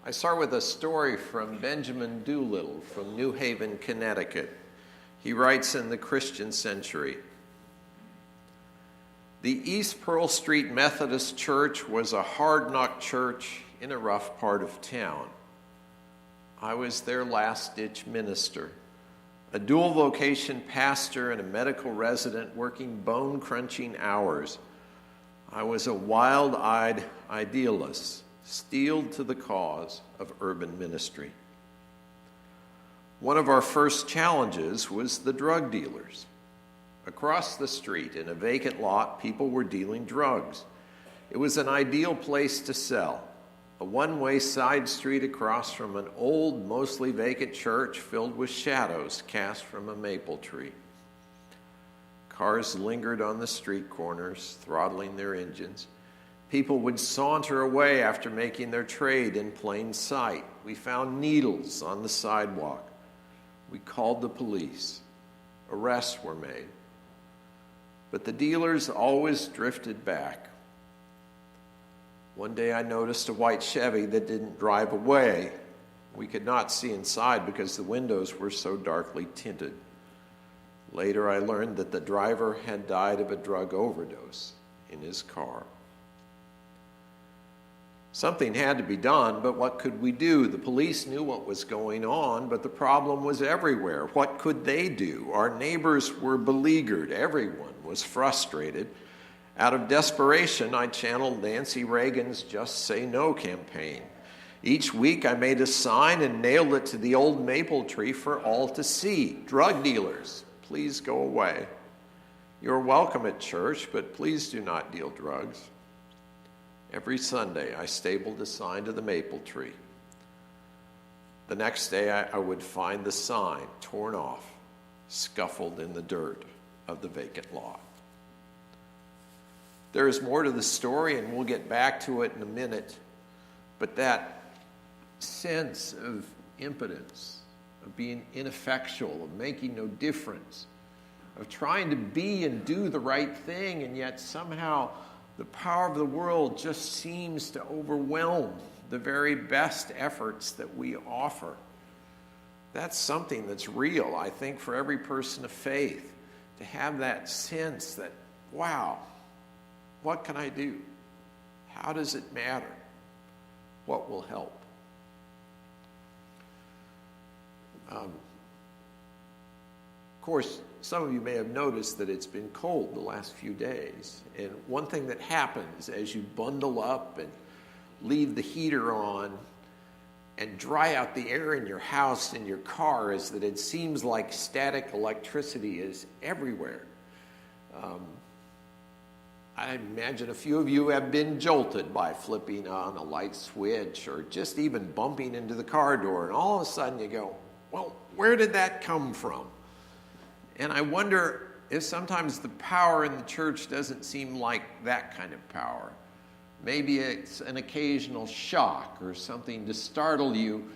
I start with a story from Benjamin Doolittle from New Haven, Connecticut. He writes in the Christian Century, "The East Pearl Street Methodist Church was a hard-knock church in a rough part of town. I was their last-ditch minister, a dual-vocation pastor and a medical resident working bone-crunching hours. I was a wild-eyed idealist, steeled to the cause of urban ministry. One of our first challenges was the drug dealers. Across the street, in a vacant lot, people were dealing drugs. It was an ideal place to sell, a one-way side street across from an old, mostly vacant church filled with shadows cast from a maple tree. Cars lingered on the street corners, throttling their engines. People would saunter away after making their trade in plain sight. We found needles on the sidewalk. We called the police. Arrests were made. But the dealers always drifted back. One day I noticed a white Chevy that didn't drive away. We could not see inside because the windows were so darkly tinted. Later I learned that the driver had died of a drug overdose in his car. Something had to be done, but what could we do? The police knew what was going on, but the problem was everywhere. What could they do? Our neighbors were beleaguered. Everyone was frustrated. Out of desperation, I channeled Nancy Reagan's Just Say No campaign. Each week I made a sign and nailed it to the old maple tree for all to see. Drug dealers, please go away. You're welcome at church, but please do not deal drugs. Every Sunday, I stapled a sign to the maple tree. The next day, I would find the sign torn off, scuffled in the dirt of the vacant lot. There is more to the story, and we'll get back to it in a minute, but that sense of impotence, of being ineffectual, of making no difference, of trying to be and do the right thing, and yet somehow the power of the world just seems to overwhelm the very best efforts that we offer. That's something that's real, I think, for every person of faith, to have that sense that, wow, what can I do? How does it matter? What will help? Of course, some of you may have noticed that it's been cold the last few days. And one thing that happens as you bundle up and leave the heater on and dry out the air in your house and your car is that it seems like static electricity is everywhere. I imagine a few of you have been jolted by flipping on a light switch or just even bumping into the car door, and all of a sudden you go, well, where did that come from? And I wonder if sometimes the power in the church doesn't seem like that kind of power. Maybe it's an occasional shock or something to startle you,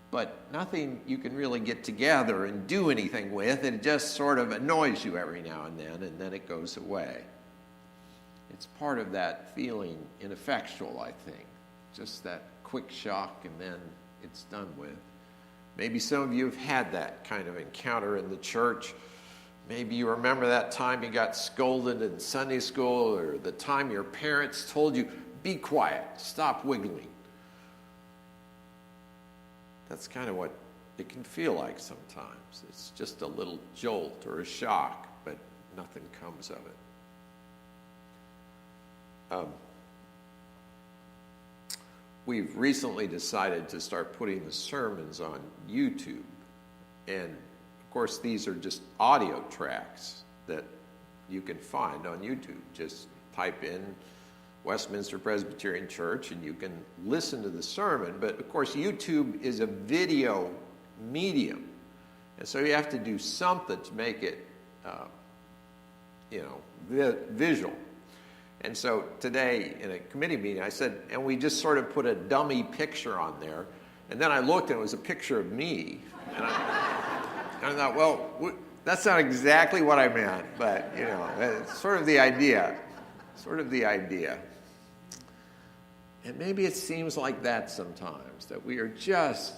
but nothing you can really get together and do anything with. It just sort of annoys you every now and then it goes away. It's part of that feeling ineffectual, I think. Just that quick shock and then it's done with. Maybe some of you have had that kind of encounter in the church. Maybe you remember that time you got scolded in Sunday school, or the time your parents told you, be quiet, stop wiggling. That's kind of what it can feel like sometimes. It's just a little jolt or a shock, but nothing comes of it. We've recently decided to start putting the sermons on YouTube. And of course, these are just audio tracks that you can find on YouTube. Just type in Westminster Presbyterian Church and you can listen to the sermon. But of course, YouTube is a video medium. And so you have to do something to make it, visual. And so today in a committee meeting, I said, and we just sort of put a dummy picture on there. And then I looked and it was a picture of me. And I thought, well, that's not exactly what I meant, but, it's sort of the idea. And maybe it seems like that sometimes, that we are just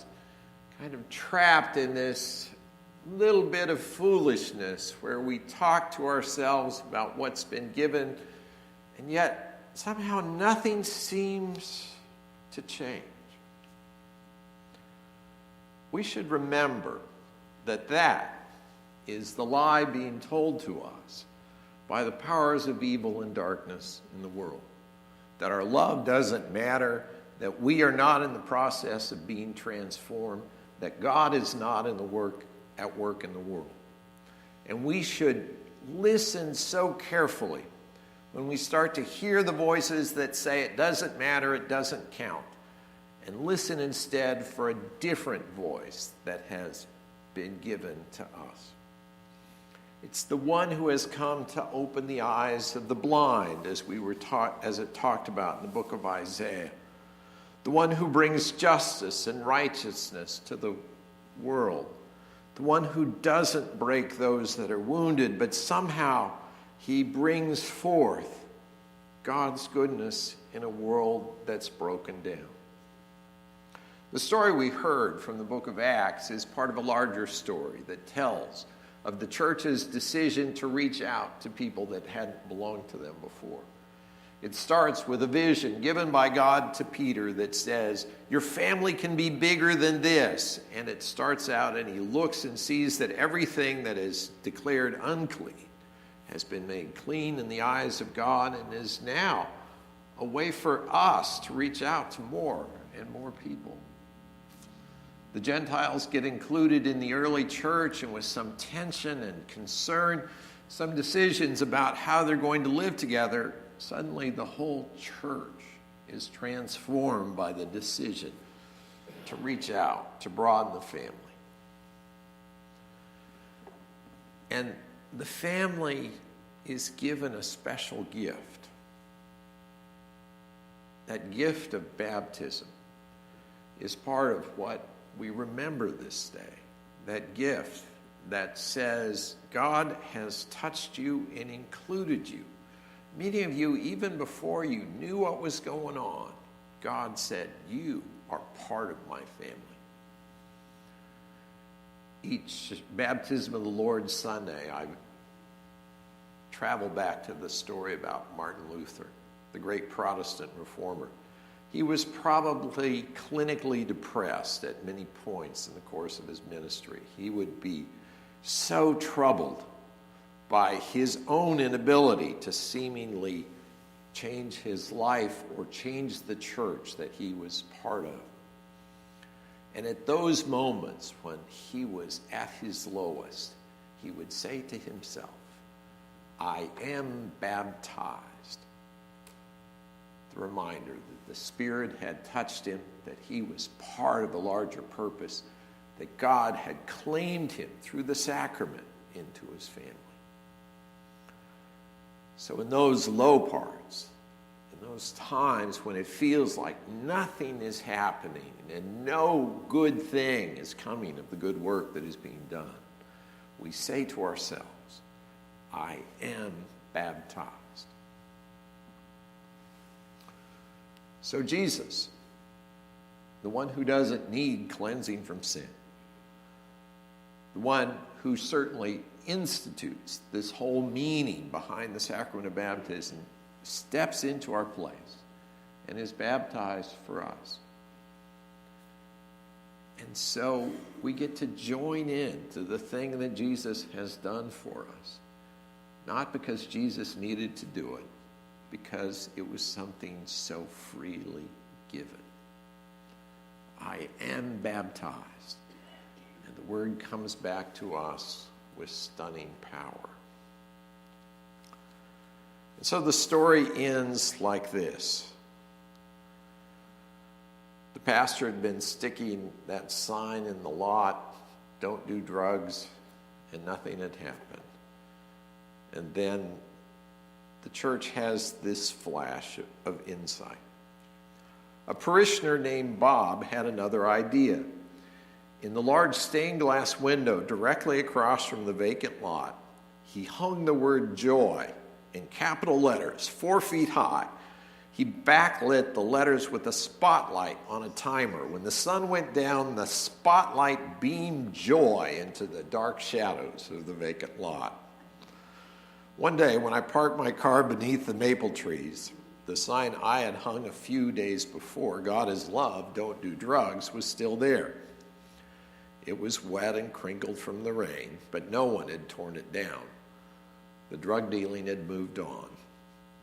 kind of trapped in this little bit of foolishness where we talk to ourselves about what's been given, and yet somehow nothing seems to change. We should remember that that is the lie being told to us by the powers of evil and darkness in the world. That our love doesn't matter, that we are not in the process of being transformed, that God is not at work in the world. And we should listen so carefully when we start to hear the voices that say it doesn't matter, it doesn't count, and listen instead for a different voice that has been given to us. It's the one who has come to open the eyes of the blind, as it talked about in the book of Isaiah. The one who brings justice and righteousness to the world. The one who doesn't break those that are wounded, but somehow he brings forth God's goodness in a world that's broken down. The story we heard from the book of Acts is part of a larger story that tells of the church's decision to reach out to people that hadn't belonged to them before. It starts with a vision given by God to Peter that says, your family can be bigger than this. And it starts out and he looks and sees that everything that is declared unclean has been made clean in the eyes of God and is now a way for us to reach out to more and more people. The Gentiles get included in the early church, and with some tension and concern, some decisions about how they're going to live together, suddenly the whole church is transformed by the decision to reach out, to broaden the family. And the family is given a special gift. That gift of baptism is part of what we remember this day. That gift that says God has touched you and included you. Many of you, even before you knew what was going on, God said, you are part of my family. Each baptism of the Lord Sunday, I travel back to the story about Martin Luther, the great Protestant reformer. He was probably clinically depressed at many points in the course of his ministry. He would be so troubled by his own inability to seemingly change his life or change the church that he was part of. And at those moments when he was at his lowest, he would say to himself, I am baptized. The reminder that the Spirit had touched him, that he was part of a larger purpose, that God had claimed him through the sacrament into his family. So in those low parts, in those times when it feels like nothing is happening and no good thing is coming of the good work that is being done, we say to ourselves, I am baptized. So Jesus, the one who doesn't need cleansing from sin, the one who certainly institutes this whole meaning behind the sacrament of baptism, steps into our place and is baptized for us. And so we get to join in to the thing that Jesus has done for us. Not because Jesus needed to do it, because it was something so freely given. I am baptized. And the word comes back to us with stunning power. And so the story ends like this. The pastor had been sticking that sign in the lot, don't do drugs, and nothing had happened. And then the church has this flash of insight. A parishioner named Bob had another idea. In the large stained glass window directly across from the vacant lot, he hung the word joy in capital letters, 4 feet high. He backlit the letters with a spotlight on a timer. When the sun went down, the spotlight beamed joy into the dark shadows of the vacant lot. One day, when I parked my car beneath the maple trees, the sign I had hung a few days before, "God is love, don't do drugs," was still there. It was wet and crinkled from the rain, but no one had torn it down. The drug dealing had moved on.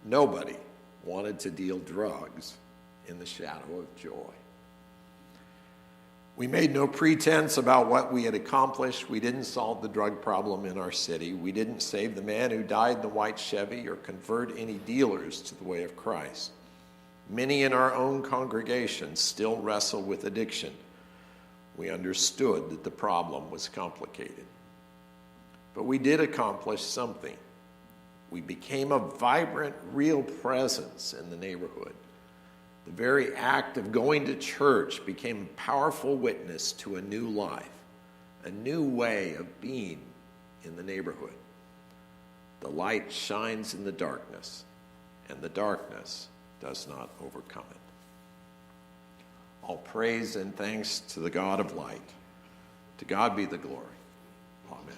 Nobody wanted to deal drugs in the shadow of joy. We made no pretense about what we had accomplished. We didn't solve the drug problem in our city. We didn't save the man who died in the white Chevy or convert any dealers to the way of Christ. Many in our own congregation still wrestle with addiction. We understood that the problem was complicated. But we did accomplish something. We became a vibrant, real presence in the neighborhood. The very act of going to church became a powerful witness to a new life, a new way of being in the neighborhood. The light shines in the darkness, and the darkness does not overcome it. All praise and thanks to the God of light. To God be the glory. Amen.